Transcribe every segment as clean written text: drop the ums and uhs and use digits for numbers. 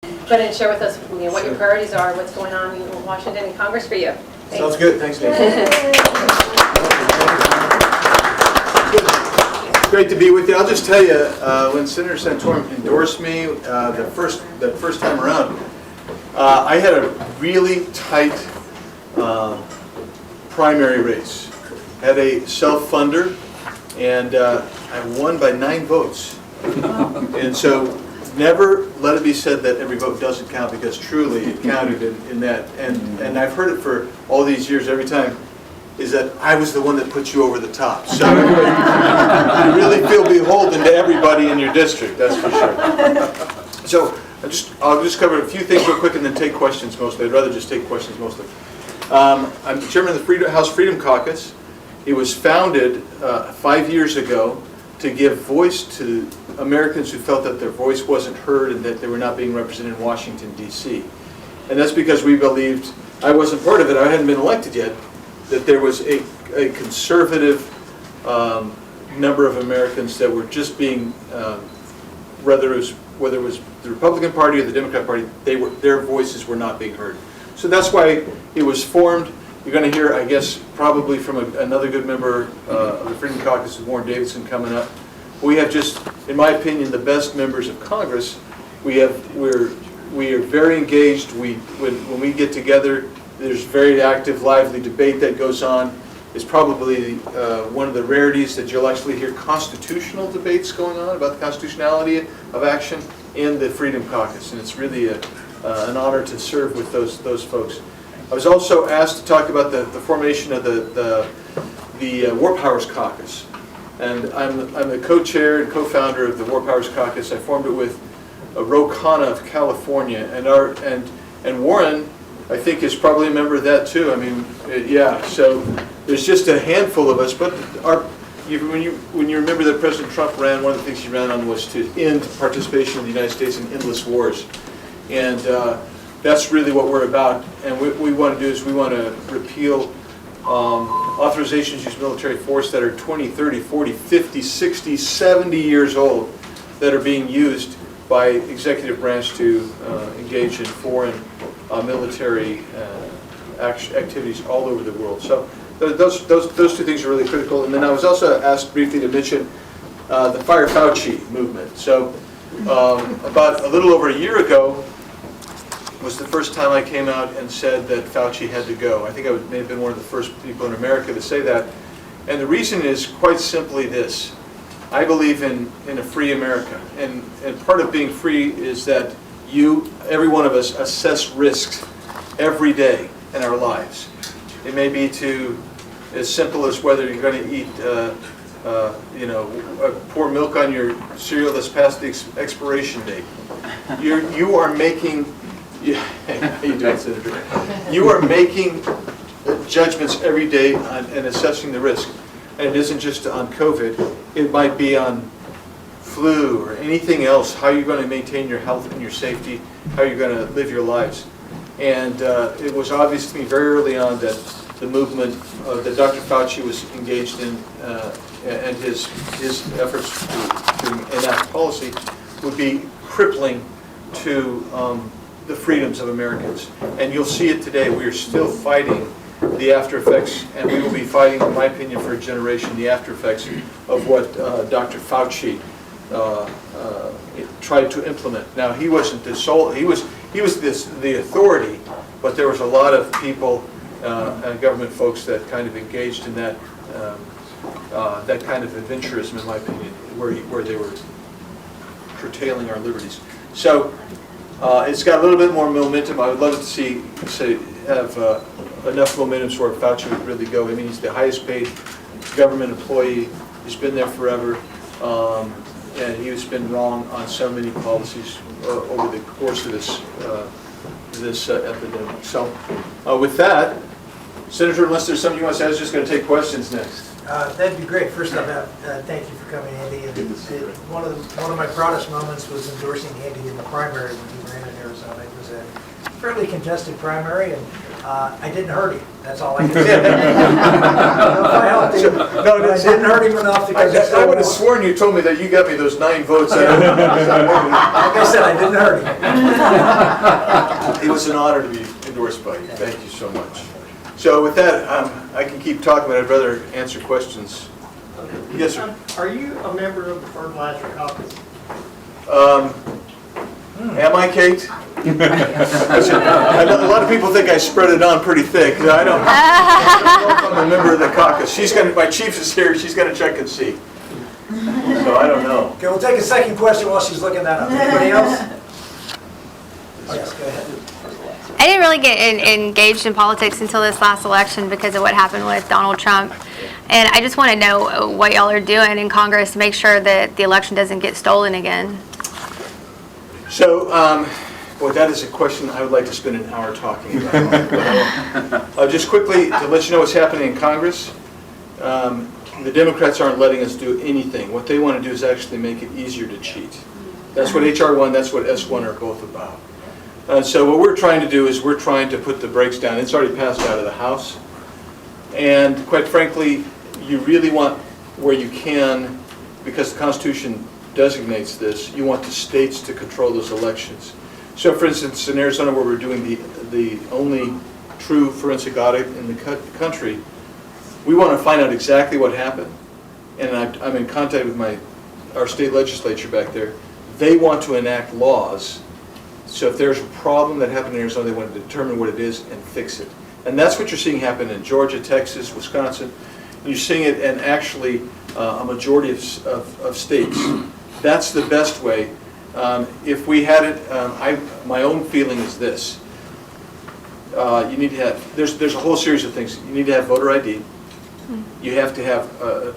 Go ahead and share with us what your priorities are, what's going on in Washington and Congress for you. Thanks. Sounds good. Thanks, Dave. Great to be with you. I'll just tell you, when Senator Santorum endorsed me the first time around, I had a really tight primary race. Had a self-funder, and I won by 9 votes. And so never let it be said that every vote doesn't count, because truly it counted in that. And I've heard it for all these years, every time, is that I was the one that put you over the top. So I really feel beholden to everybody in your district, that's for sure. So I'll just cover a few things real quick and then take questions mostly. I'd rather just take questions mostly. I'm chairman of the House Freedom Caucus. It was founded 5 years ago to give voice to Americans who felt that their voice wasn't heard and that they were not being represented in Washington, D.C. And that's because we believed, I wasn't part of it, I hadn't been elected yet, that there was a conservative number of Americans that were just being, whether it was the Republican Party or the Democrat Party, their voices were not being heard. So that's why it was formed. You're going to hear, I guess, probably from another good member of the Freedom Caucus, Warren Davidson, coming up. We have just, in my opinion, the best members of Congress. We are very engaged. When we get together, there's very active, lively debate that goes on. It's probably one of the rarities that you'll actually hear constitutional debates going on about the constitutionality of action in the Freedom Caucus, and it's really an honor to serve with those folks. I was also asked to talk about the formation of the War Powers Caucus, and I'm the co-chair and co-founder of the War Powers Caucus. I formed it with Ro Khanna of California, and Warren, I think, is probably a member of that too. I mean, yeah. So there's just a handful of us, but when you remember that President Trump ran, one of the things he ran on was to end participation in the United States in endless wars, and that's really what we're about. And what we want to do is we want to repeal authorizations to use military force that are 20, 30, 40, 50, 60, 70 years old, that are being used by executive branch to engage in foreign military activities all over the world. So those two things are really critical. And then I was also asked briefly to mention the Fire Fauci movement. So about a little over a year ago was the first time I came out and said that Fauci had to go. I think I may have been one of the first people in America to say that. And the reason is quite simply this. I believe in a free America. And part of being free is that every one of us, assess risks every day in our lives. It may be as simple as whether you're going to eat pour milk on your cereal that's past the expiration date. You are making how you doing, Senator? You are making judgments every day and assessing the risk. And it isn't just on COVID. It might be on flu or anything else. How you're going to maintain your health and your safety, how you're going to live your lives. And it was obvious to me very early on that the movement that Dr. Fauci was engaged in and his efforts to enact policy would be crippling to the freedoms of Americans. And you'll see it today. We are still fighting the after effects, and we will be fighting, in my opinion, for a generation, the after effects of what Dr. Fauci tried to implement. Now, he wasn't the sole, he was the authority, but there was a lot of people and government folks that kind of engaged in that kind of adventurism, in my opinion, where they were curtailing our liberties. So it's got a little bit more momentum. I would love to have enough momentum so where Fauci would really go. I mean, he's the highest paid government employee. He's been there forever. And he's been wrong on so many policies over the course of this epidemic. So with that, Senator, unless there's something you want to say, I was just going to take questions next. That'd be great. First off, thank you for coming, Andy. And one of my proudest moments was endorsing Andy in the primary when he ran in Arizona. It was a fairly contested primary, and I didn't hurt him, that's all I can say. I don't know if I helped him, but I didn't hurt him enough because he's I so would have warm. sworn you told me that you got me those 9 votes. Like I said, I didn't hurt him. It was an honor to be endorsed by you. Thank you so much. So with that, I can keep talking, but I'd rather answer questions. Yes, sir. Are you a member of the fertilizer caucus? Am I, Kate? I know a lot of people think I spread it on pretty thick. I don't know if I'm a member of the caucus. My chief is here. She's going to check and see. So I don't know. Okay, we'll take a second question while she's looking that up. Anybody else? Yes, go ahead. I didn't really get engaged in politics until this last election because of what happened with Donald Trump. And I just want to know what y'all are doing in Congress to make sure that the election doesn't get stolen again. So, boy, that is a question I would like to spend an hour talking about. Just quickly, to let you know what's happening in Congress, the Democrats aren't letting us do anything. What they want to do is actually make it easier to cheat. That's what H.R. 1, that's what S1 are both about. So what we're trying to do is we're trying to put the brakes down. It's already passed out of the House. And quite frankly, you really want, where you can, because the Constitution designates this, you want the states to control those elections. So for instance, in Arizona, where we're doing the only true forensic audit in the country, we want to find out exactly what happened. And I'm in contact with our state legislature back there. They want to enact laws. So if there's a problem that happened in Arizona, they want to determine what it is and fix it. And that's what you're seeing happen in Georgia, Texas, Wisconsin. You're seeing it in actually a majority of states. That's the best way. If we had it, my own feeling is this. You need to have, there's a whole series of things. You need to have voter ID. You have to have,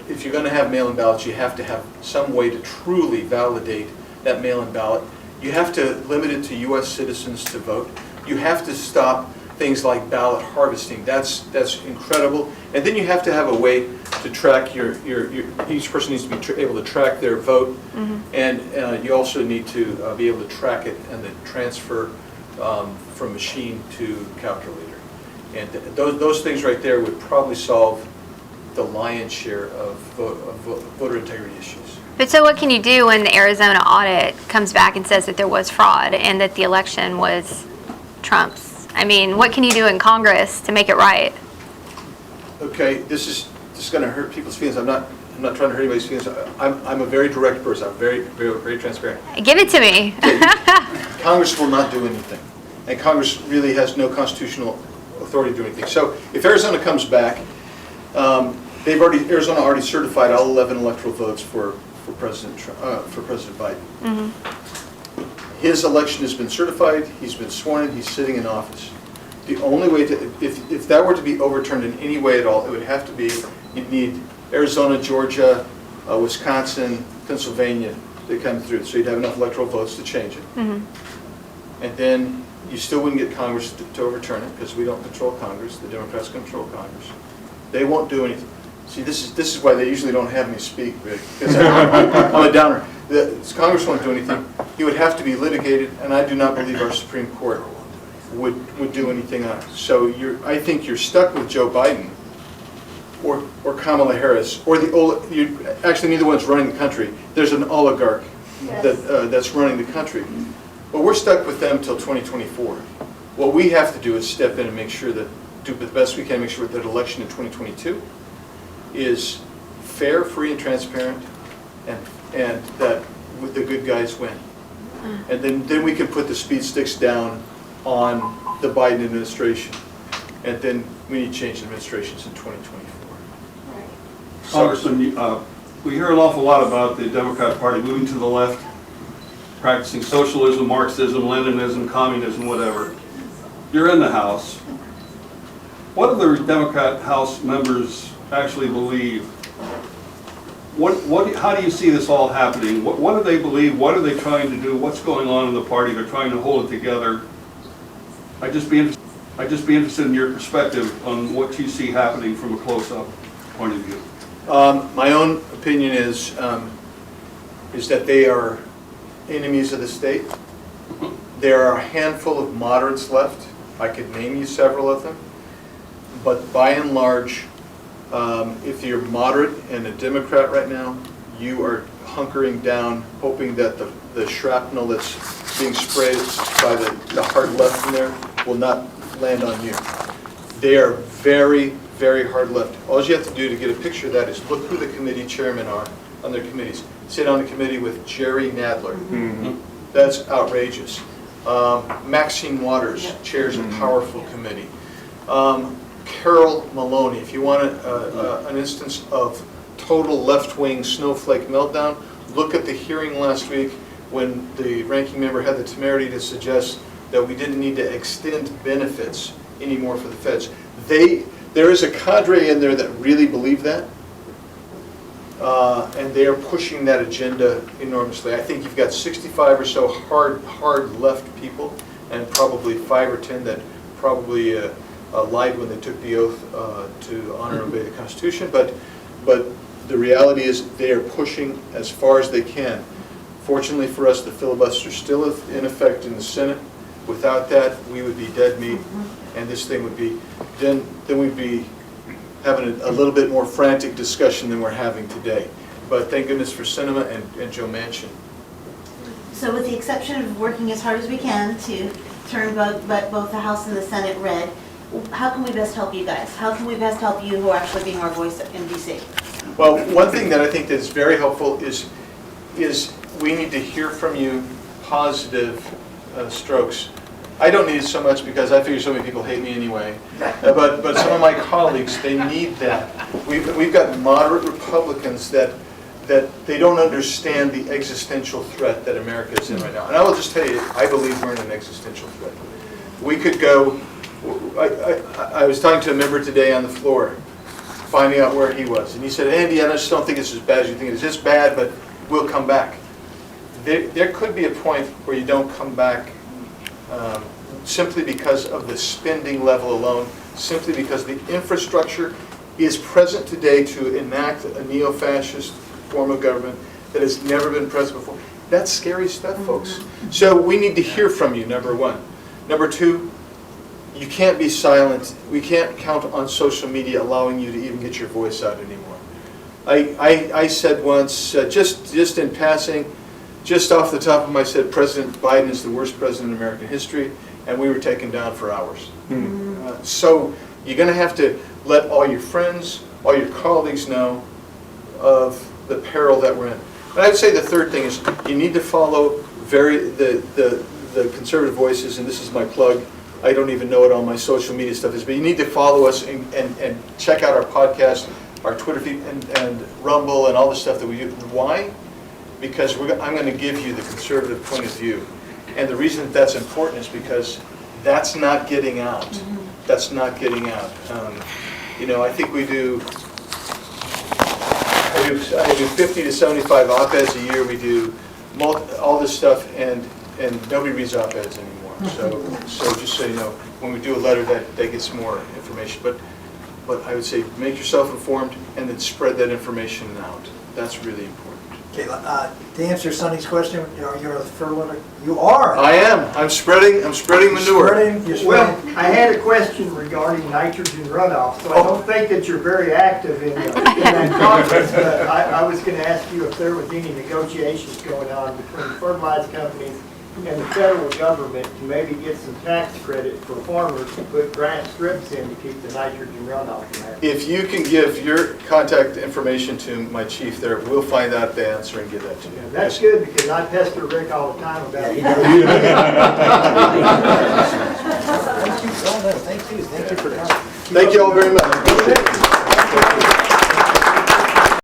if you're going to have mail-in ballots, you have to have some way to truly validate that mail-in ballot. You have to limit it to U.S. citizens to vote. You have to stop things like ballot harvesting. That's incredible. And then you have to have a way to track each person needs to be able to track their vote. And you also need to be able to track it and then transfer from machine to calculator. And those things right there would probably solve the lion's share of voter integrity issues. But so what can you do when the Arizona audit comes back and says that there was fraud and that the election was Trump's? I mean, what can you do in Congress to make it right? Okay, this is going to hurt people's feelings. I'm not trying to hurt anybody's feelings. I'm a very direct person. I'm very, very, very transparent. Give it to me. Congress will not do anything, and Congress really has no constitutional authority to do anything. So if Arizona comes back, Arizona already certified all 11 electoral votes for President Biden. His election has been certified. He's been sworn in. He's sitting in office. The only way to, if that were to be overturned in any way at all, it would have to be, you'd need Arizona, Georgia, Wisconsin, Pennsylvania to come through. So you'd have enough electoral votes to change it. And then you still wouldn't get Congress to overturn it because we don't control Congress. The Democrats control Congress. They won't do anything. See, this is why they usually don't have me speak, because I'm a downer. Congress won't do anything. It would have to be litigated, and I do not believe our Supreme Court would do anything on it. So I think you're stuck with Joe Biden or Kamala Harris, or actually neither one's running the country. There's an oligarch that's running the country. But we're stuck with them till 2024. What we have to do is step in and make sure that, do the best we can, make sure that election in 2022 is fair, free, and transparent, and that the good guys win. And then we can put the speed sticks down on the Biden administration. And then we need to change administrations in 2024. Congressman, we hear an awful lot about the Democrat Party moving to the left, practicing socialism, Marxism, Leninism, communism, whatever. You're in the House. What do the Democrat House members actually believe? How do you see this all happening? What do they believe? What are they trying to do? What's going on in the party? They're trying to hold it together. I'd just be interested in your perspective on what you see happening from a close-up point of view. My own opinion is that they are enemies of the state. There are a handful of moderates left. I could name you several of them, but by and large, if you're moderate and a Democrat right now, you are hunkering down, hoping that the shrapnel that's being sprayed by the hard left in there will not land on you. They are very, very hard left. All you have to do to get a picture of that is look who the committee chairmen are on their committees. Sit on a committee with Jerry Nadler. That's outrageous. Maxine Waters chairs a powerful committee. Carol Maloney, if you want an instance of total left-wing snowflake meltdown, look at the hearing last week when the ranking member had the temerity to suggest that we didn't need to extend benefits anymore for the feds. There is a cadre in there that really believe that, and they are pushing that agenda enormously. I think you've got 65 or so hard left people, and probably 5 or 10 that probably lied when they took the oath to honor and obey the Constitution. But the reality is they are pushing as far as they can. Fortunately for us, the filibuster is still in effect in the Senate. Without that, we would be dead meat, and this thing would be, then we'd be having a little bit more frantic discussion than we're having today. But thank goodness for Sinema and Joe Manchin. So with the exception of working as hard as we can to turn both the House and the Senate red, how can we best help you guys? How can we best help you who are actually being our voice in DC? Well, one thing that I think that is very helpful is we need to hear from you positive strokes. I don't need it so much because I figure so many people hate me anyway. But some of my colleagues, they need that. We've got moderate Republicans that they don't understand the existential threat that America is in right now. And I will just tell you, I believe we're in an existential threat. We could go, I was talking to a member today on the floor, finding out where he was. And he said, Andy, I just don't think it's as bad as you think it is. It's bad, but we'll come back. There could be a point where you don't come back simply because of the spending level alone, simply because the infrastructure is present today to enact a neo-fascist form of government that has never been present before. That's scary stuff, folks. So we need to hear from you, number one. Number two, you can't be silent. We can't count on social media allowing you to even get your voice out anymore. I said once, just in passing, just off the top of my head, said President Biden is the worst president in American history, and we were taken down for hours. So you're going to have to let all your friends, all your colleagues know of the peril that we're in. But I'd say the third thing is you need to follow the conservative voices, and this is my plug. I don't even know what all my social media stuff is, but you need to follow us and check out our podcast, our Twitter feed, and Rumble, and all the stuff that we do. Why? Because I'm going to give you the conservative point of view. And the reason that that's important is because that's not getting out. That's not getting out. You know, I think I do 50 to 75 op-eds a year. We do all this stuff, and nobody reads op-eds anymore. So just so you know, when we do a letter, that gets more information. But I would say make yourself informed and then spread that information out. That's really important. Okay, to answer Sonny's question, you're a furlough. You are. I am. I'm spreading manure. You're Well, spreading. I had a question regarding nitrogen runoff, so I don't think that you're very active in that conference, but I was going to ask you if there was any negotiations going on between fertilizer companies and the federal government to maybe get some tax credit for farmers to put grant strips in to keep the nitrogen runoff from happening. If you can give your contact information to my chief there, we'll find out the answer and give that to you. Yeah, that's good, because I pester Rick all the time about it. Thank you. Thank you for coming. Thank you all very much.